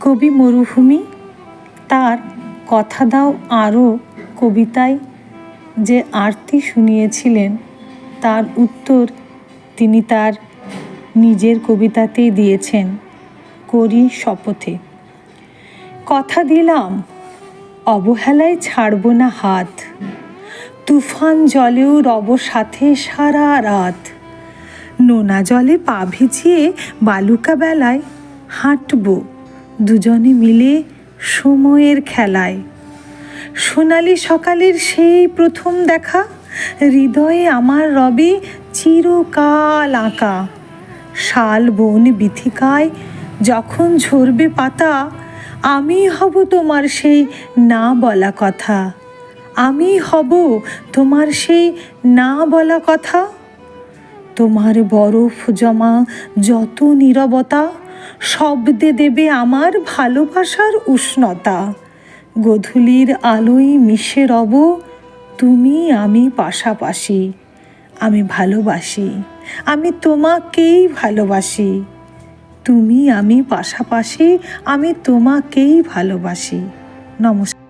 কবি মরুভূমি তার কথা দাও আরও কবিতায় যে আরতি শুনিয়েছিলেন তার উত্তর তিনি তার নিজের কবিতাতেই দিয়েছেন, করি শপথে। কথা দিলাম অবহেলায় ছাড়ব না হাত, তুফান জলেও রব সাথে সারা রাত, নোনা জলে পা ভিজিয়ে বালুকা বেলায় হাঁটব দুজনে মিলে সময়ের খেলায়। সোনালি সকালের সেই প্রথম দেখা, হৃদয়ে আমার রবে চিরকাল আঁকা। শাল বন বিথিকায় যখন ঝরবে পাতা, আমি হব তোমার সেই না বলা কথা, আমি হব তোমার সেই না বলা কথা। তোমার বরফ জমা যত নীরবতা, শব্দে দেবে আমার ভালোবাসার উষ্ণতা। গোধূলির আলোয় মিশে রব তুমি আমি পাশাপাশি, আমি ভালোবাসি, আমি তোমাকেই ভালোবাসি। তুমি আমি পাশাপাশি, আমি তোমাকেই ভালোবাসি। নমস্কার।